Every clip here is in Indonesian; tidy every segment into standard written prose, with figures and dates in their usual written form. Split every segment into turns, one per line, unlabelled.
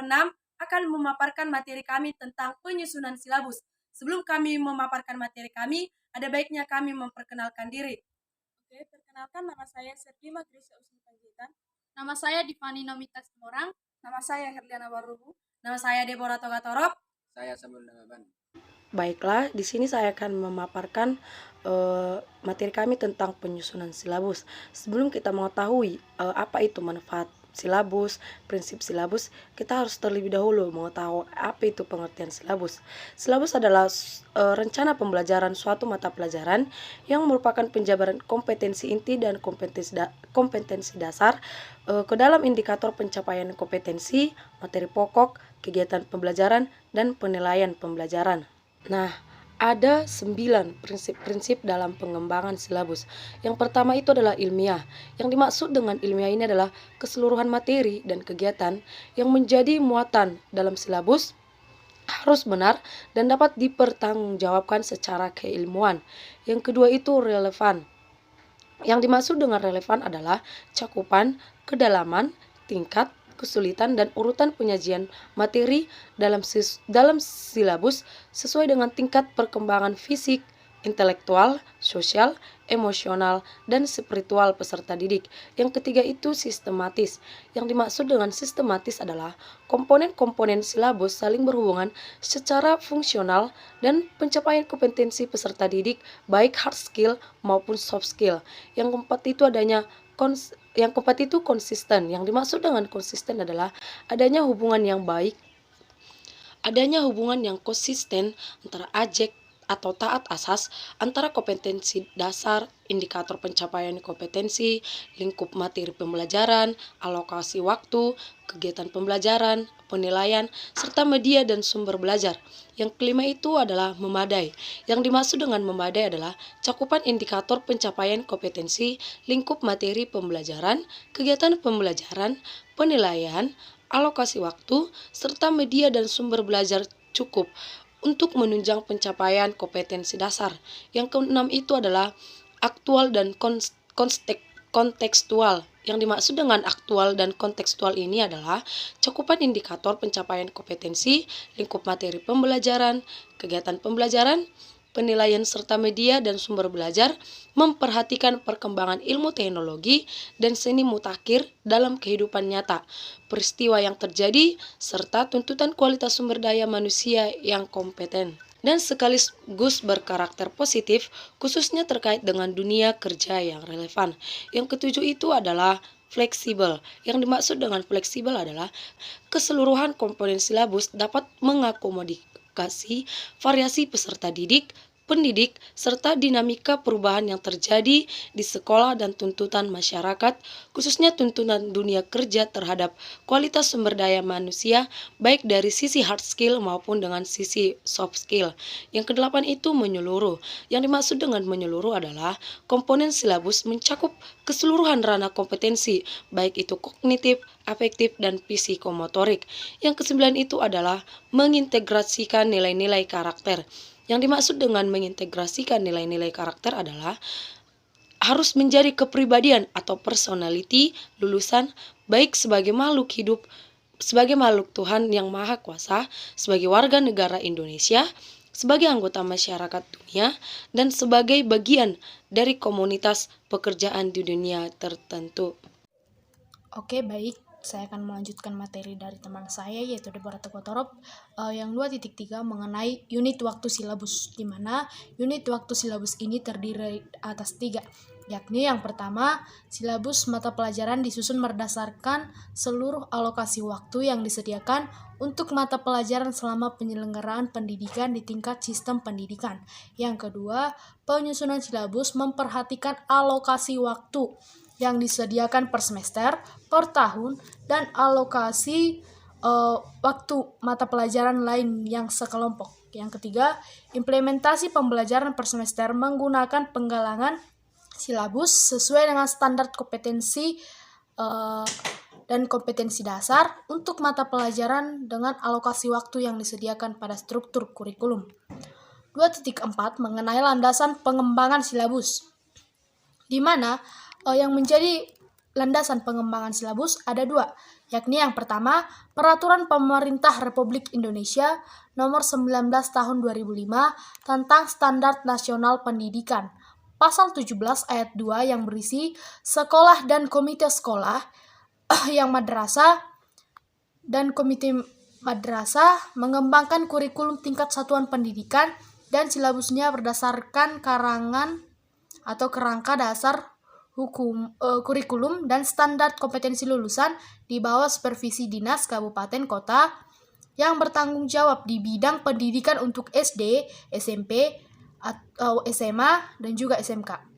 6 akan memaparkan materi kami tentang penyusunan silabus. Sebelum kami memaparkan materi kami, ada baiknya kami memperkenalkan diri.
Oke, perkenalkan nama saya Sergima Grisha Usni Panjaitan. Nama saya Divani Nomita Semorang.
Nama saya Herliana Warubu. Nama saya Deborah Togatorop.
Saya Samuel Nagaban.
Baiklah, di sini saya akan memaparkan materi kami tentang penyusunan silabus. Sebelum kita mengetahui apa itu manfaat silabus, prinsip silabus, kita harus terlebih dahulu mengetahui apa itu pengertian silabus. Silabus adalah rencana pembelajaran suatu mata pelajaran yang merupakan penjabaran kompetensi inti dan kompetensi dasar ke dalam indikator pencapaian kompetensi, materi pokok, kegiatan pembelajaran, dan penilaian pembelajaran. Nah, ada 9 prinsip-prinsip dalam pengembangan silabus. Yang pertama itu adalah ilmiah. Yang dimaksud dengan ilmiah ini adalah keseluruhan materi dan kegiatan yang menjadi muatan dalam silabus harus benar dan dapat dipertanggungjawabkan secara keilmuan. Yang kedua itu relevan. Yang dimaksud dengan relevan adalah cakupan, kedalaman, tingkat, kesulitan, dan urutan penyajian materi dalam silabus sesuai dengan tingkat perkembangan fisik, intelektual, sosial, emosional, dan spiritual peserta didik. Yang ketiga itu sistematis. Yang dimaksud dengan sistematis adalah komponen-komponen silabus saling berhubungan secara fungsional dan pencapaian kompetensi peserta didik baik hard skill maupun soft skill. Yang keempat itu konsisten. Yang dimaksud dengan konsisten adalah adanya hubungan yang konsisten antara ajek atau taat asas antara kompetensi dasar, indikator pencapaian kompetensi, lingkup materi pembelajaran, alokasi waktu, kegiatan pembelajaran, penilaian, serta media dan sumber belajar. Yang kelima itu adalah memadai. Yang dimaksud dengan memadai adalah cakupan indikator pencapaian kompetensi, lingkup materi pembelajaran, kegiatan pembelajaran, penilaian, alokasi waktu, serta media dan sumber belajar cukup untuk menunjang pencapaian kompetensi dasar. Yang keenam itu adalah aktual dan kontekstual. Yang dimaksud dengan aktual dan kontekstual ini adalah cakupan indikator pencapaian kompetensi, lingkup materi pembelajaran, kegiatan pembelajaran, penilaian serta media dan sumber belajar, memperhatikan perkembangan ilmu teknologi dan seni mutakhir dalam kehidupan nyata, peristiwa yang terjadi, serta tuntutan kualitas sumber daya manusia yang kompeten dan sekaligus berkarakter positif, khususnya terkait dengan dunia kerja yang relevan. Yang ketujuh itu adalah fleksibel. Yang dimaksud dengan fleksibel adalah keseluruhan komponen silabus dapat mengakomodasi variasi peserta didik, pendidik, serta dinamika perubahan yang terjadi di sekolah dan tuntutan masyarakat, khususnya tuntutan dunia kerja terhadap kualitas sumber daya manusia, baik dari sisi hard skill maupun dengan sisi soft skill. Yang kedelapan itu menyeluruh. Yang dimaksud dengan menyeluruh adalah komponen silabus mencakup keseluruhan ranah kompetensi, baik itu kognitif, afektif, dan psikomotorik. Yang kesembilan itu adalah mengintegrasikan nilai-nilai karakter. Yang dimaksud dengan mengintegrasikan nilai-nilai karakter adalah harus menjadi kepribadian atau personality lulusan baik sebagai makhluk hidup, sebagai makhluk Tuhan yang Maha Kuasa, sebagai warga negara Indonesia, sebagai anggota masyarakat dunia, dan sebagai bagian dari komunitas pekerjaan di dunia tertentu.
Oke, baik. Saya akan melanjutkan materi dari teman saya yaitu Deborah Togatorop yang 2.3 mengenai unit waktu silabus, di mana unit waktu silabus ini terdiri atas 3, yakni yang pertama, silabus mata pelajaran disusun berdasarkan seluruh alokasi waktu yang disediakan untuk mata pelajaran selama penyelenggaraan pendidikan di tingkat sistem pendidikan. Yang kedua, penyusunan silabus memperhatikan alokasi waktu yang disediakan per semester, per tahun, dan alokasi waktu mata pelajaran lain yang sekelompok. Yang ketiga, implementasi pembelajaran per semester menggunakan penggalangan silabus sesuai dengan standar kompetensi dan kompetensi dasar untuk mata pelajaran dengan alokasi waktu yang disediakan pada struktur kurikulum. 2.4 mengenai landasan pengembangan silabus, di mana yang menjadi landasan pengembangan silabus ada 2, yakni yang pertama, Peraturan Pemerintah Republik Indonesia Nomor 19 Tahun 2005 tentang Standar Nasional Pendidikan. Pasal 17 ayat 2 yang berisi sekolah dan komite sekolah yang madrasah dan komite madrasah mengembangkan kurikulum tingkat satuan pendidikan dan silabusnya berdasarkan karangan atau kerangka dasar kurikulum dan standar kompetensi lulusan di bawah supervisi dinas kabupaten kota yang bertanggung jawab di bidang pendidikan untuk SD, SMP, atau SMA, dan juga SMK.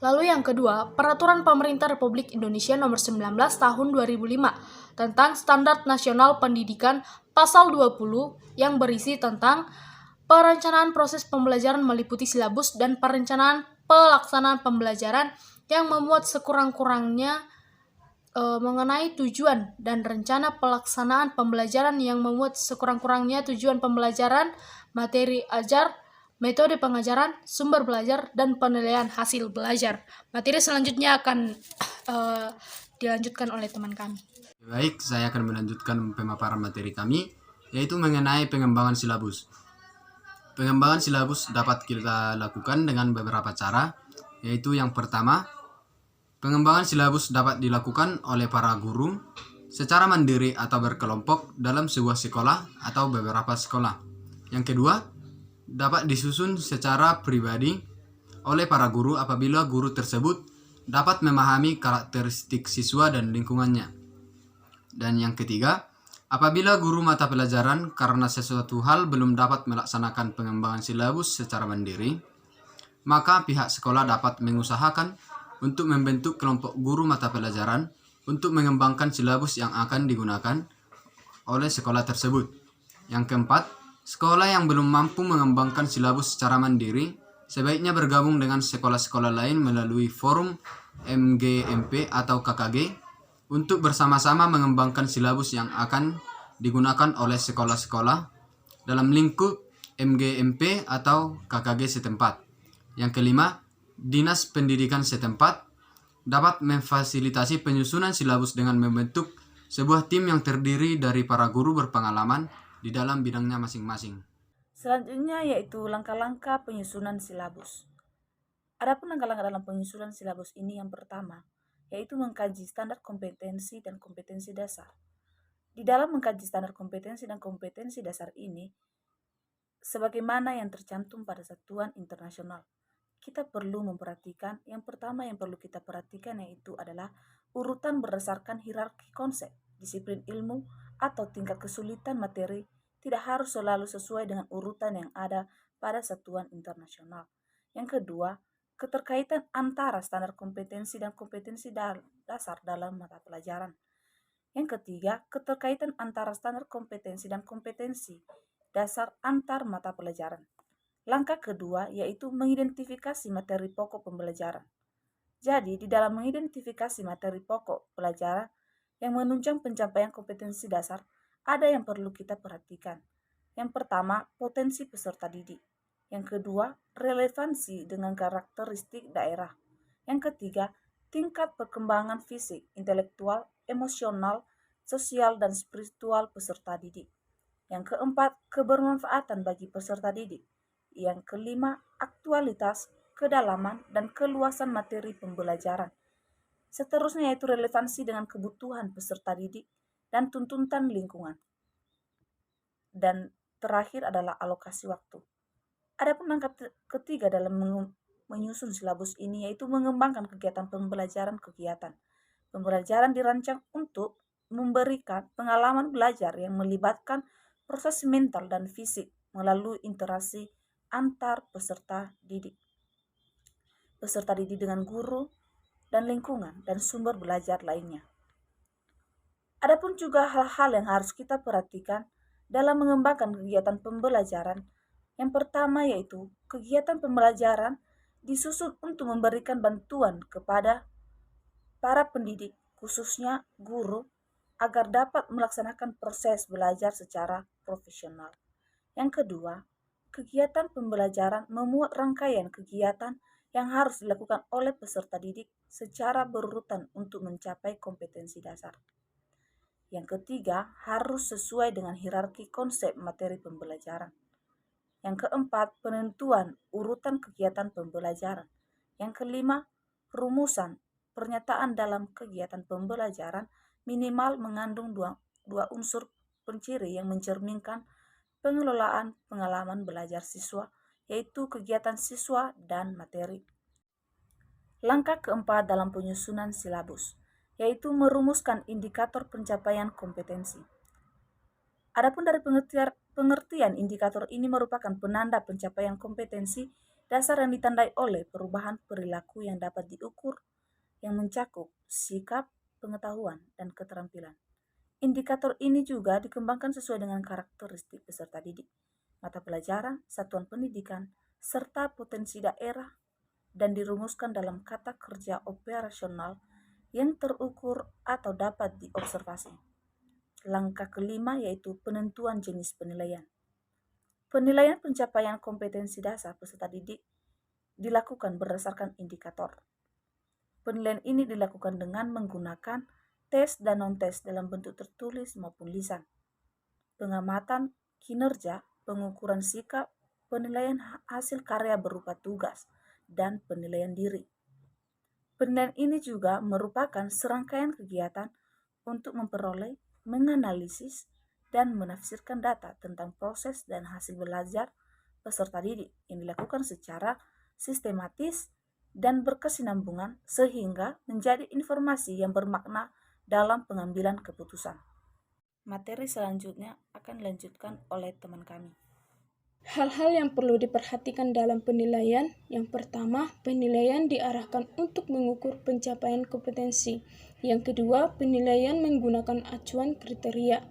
Lalu yang kedua, Peraturan Pemerintah Republik Indonesia Nomor 19 Tahun 2005 tentang Standar Nasional Pendidikan Pasal 20 yang berisi tentang perencanaan proses pembelajaran meliputi silabus dan perencanaan pelaksanaan pembelajaran yang memuat sekurang-kurangnya mengenai tujuan dan rencana pelaksanaan pembelajaran yang memuat sekurang-kurangnya tujuan pembelajaran, materi ajar, metode pengajaran, sumber belajar, dan penilaian hasil belajar. Materi selanjutnya akan dilanjutkan oleh teman kami.
Baik, saya akan melanjutkan pemaparan materi kami, yaitu mengenai pengembangan silabus. Pengembangan silabus dapat kita lakukan dengan beberapa cara, yaitu yang pertama, pengembangan silabus dapat dilakukan oleh para guru secara mandiri atau berkelompok dalam sebuah sekolah atau beberapa sekolah. Yang kedua, dapat disusun secara pribadi oleh para guru apabila guru tersebut dapat memahami karakteristik siswa dan lingkungannya. Dan yang ketiga, apabila guru mata pelajaran karena sesuatu hal belum dapat melaksanakan pengembangan silabus secara mandiri, maka pihak sekolah dapat mengusahakan untuk membentuk kelompok guru mata pelajaran untuk mengembangkan silabus yang akan digunakan oleh sekolah tersebut. Yang keempat, sekolah yang belum mampu mengembangkan silabus secara mandiri sebaiknya bergabung dengan sekolah-sekolah lain melalui forum MGMP atau KKG untuk bersama-sama mengembangkan silabus yang akan digunakan oleh sekolah-sekolah dalam lingkup MGMP atau KKG setempat. Yang kelima, Dinas Pendidikan setempat dapat memfasilitasi penyusunan silabus dengan membentuk sebuah tim yang terdiri dari para guru berpengalaman di dalam bidangnya masing-masing.
Selanjutnya yaitu langkah-langkah penyusunan silabus. Adapun langkah-langkah dalam penyusunan silabus ini yang pertama, yaitu mengkaji standar kompetensi dan kompetensi dasar. Di dalam mengkaji standar kompetensi dan kompetensi dasar ini, sebagaimana yang tercantum pada satuan internasional, kita perlu memperhatikan, yang pertama yang perlu kita perhatikan yaitu adalah urutan berdasarkan hierarki konsep, disiplin ilmu, atau tingkat kesulitan materi tidak harus selalu sesuai dengan urutan yang ada pada satuan internasional. Yang kedua, keterkaitan antara standar kompetensi dan kompetensi dasar dalam mata pelajaran. Yang ketiga, keterkaitan antara standar kompetensi dan kompetensi dasar antar mata pelajaran. Langkah kedua yaitu mengidentifikasi materi pokok pembelajaran. Jadi, di dalam mengidentifikasi materi pokok pelajaran yang menunjang pencapaian kompetensi dasar, ada yang perlu kita perhatikan. Yang pertama, potensi peserta didik. Yang kedua, relevansi dengan karakteristik daerah. Yang ketiga, tingkat perkembangan fisik, intelektual, emosional, sosial, dan spiritual peserta didik. Yang keempat, kebermanfaatan bagi peserta didik. Yang kelima, aktualitas, kedalaman, dan keluasan materi pembelajaran. Seterusnya yaitu relevansi dengan kebutuhan peserta didik dan tuntutan lingkungan. Dan terakhir adalah alokasi waktu. Adapun langkah ketiga dalam menyusun silabus ini yaitu mengembangkan kegiatan pembelajaran. Pembelajaran dirancang untuk memberikan pengalaman belajar yang melibatkan proses mental dan fisik melalui interaksi antar peserta didik dengan guru dan lingkungan dan sumber belajar lainnya. Adapun juga hal-hal yang harus kita perhatikan dalam mengembangkan kegiatan pembelajaran. Yang pertama yaitu kegiatan pembelajaran disusun untuk memberikan bantuan kepada para pendidik, khususnya guru, agar dapat melaksanakan proses belajar secara profesional. Yang kedua, kegiatan pembelajaran memuat rangkaian kegiatan yang harus dilakukan oleh peserta didik secara berurutan untuk mencapai kompetensi dasar. Yang ketiga, harus sesuai dengan hierarki konsep materi pembelajaran. Yang keempat, penentuan urutan kegiatan pembelajaran. Yang kelima, rumusan pernyataan dalam kegiatan pembelajaran minimal mengandung dua unsur penciri yang mencerminkan pengelolaan pengalaman belajar siswa, yaitu kegiatan siswa dan materi. Langkah keempat dalam penyusunan silabus, yaitu merumuskan indikator pencapaian kompetensi. Adapun dari pengertian indikator ini merupakan penanda pencapaian kompetensi dasar yang ditandai oleh perubahan perilaku yang dapat diukur, yang mencakup sikap, pengetahuan, dan keterampilan. Indikator ini juga dikembangkan sesuai dengan karakteristik peserta didik, mata pelajaran, satuan pendidikan, serta potensi daerah, dan dirumuskan dalam kata kerja operasional yang terukur atau dapat diobservasi. Langkah kelima yaitu penentuan jenis penilaian. Penilaian pencapaian kompetensi dasar peserta didik dilakukan berdasarkan indikator. Penilaian ini dilakukan dengan menggunakan tes dan non-tes dalam bentuk tertulis maupun lisan, pengamatan kinerja, pengukuran sikap, penilaian hasil karya berupa tugas, dan penilaian diri. Penilaian ini juga merupakan serangkaian kegiatan untuk memperoleh, menganalisis, dan menafsirkan data tentang proses dan hasil belajar peserta didik yang dilakukan secara sistematis dan berkesinambungan sehingga menjadi informasi yang bermakna dalam pengambilan keputusan. Materi selanjutnya akan dilanjutkan oleh teman kami.
Hal-hal yang perlu diperhatikan dalam penilaian. Yang pertama, penilaian diarahkan untuk mengukur pencapaian kompetensi. Yang kedua, penilaian menggunakan acuan kriteria,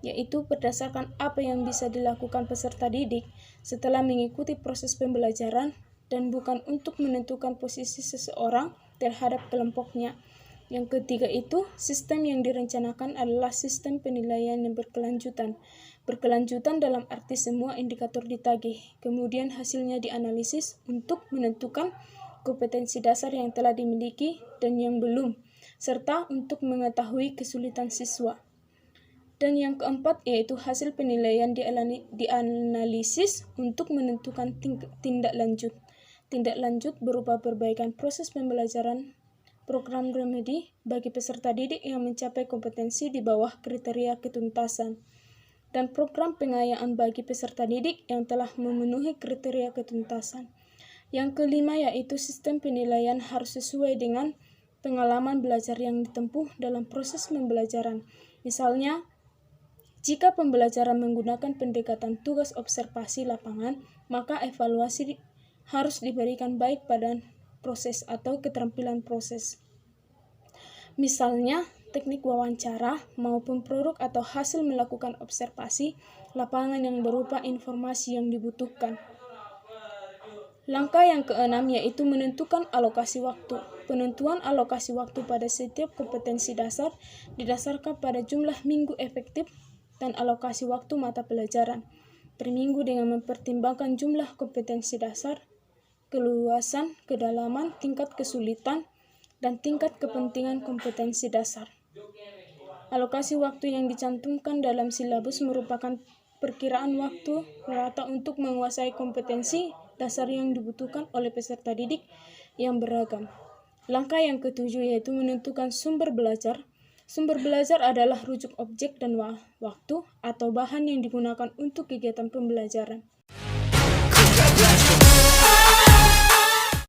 yaitu berdasarkan apa yang bisa dilakukan peserta didik setelah mengikuti proses pembelajaran dan bukan untuk menentukan posisi seseorang terhadap kelompoknya. Yang ketiga itu, sistem yang direncanakan adalah sistem penilaian yang berkelanjutan. Berkelanjutan dalam arti semua indikator ditagih, kemudian hasilnya dianalisis untuk menentukan kompetensi dasar yang telah dimiliki dan yang belum, serta untuk mengetahui kesulitan siswa. Dan yang keempat yaitu hasil penilaian dianalisis untuk menentukan tindak lanjut. Tindak lanjut berupa perbaikan proses pembelajaran, program remedi bagi peserta didik yang mencapai kompetensi di bawah kriteria ketuntasan, dan program pengayaan bagi peserta didik yang telah memenuhi kriteria ketuntasan. Yang kelima yaitu sistem penilaian harus sesuai dengan pengalaman belajar yang ditempuh dalam proses pembelajaran. Misalnya, jika pembelajaran menggunakan pendekatan tugas observasi lapangan, maka evaluasi harus diberikan baik pada proses atau keterampilan proses. Misalnya, teknik wawancara maupun produk atau hasil melakukan observasi lapangan yang berupa informasi yang dibutuhkan. Langkah yang keenam yaitu menentukan alokasi waktu. Penentuan alokasi waktu pada setiap kompetensi dasar didasarkan pada jumlah minggu efektif dan alokasi waktu mata pelajaran per minggu dengan mempertimbangkan jumlah kompetensi dasar, keluasan, kedalaman, tingkat kesulitan, dan tingkat kepentingan kompetensi dasar. Alokasi waktu yang dicantumkan dalam silabus merupakan perkiraan waktu rata untuk menguasai kompetensi dasar yang dibutuhkan oleh peserta didik yang beragam. Langkah yang ketujuh yaitu menentukan sumber belajar. Sumber belajar adalah rujuk objek dan waktu atau bahan yang digunakan untuk kegiatan pembelajaran.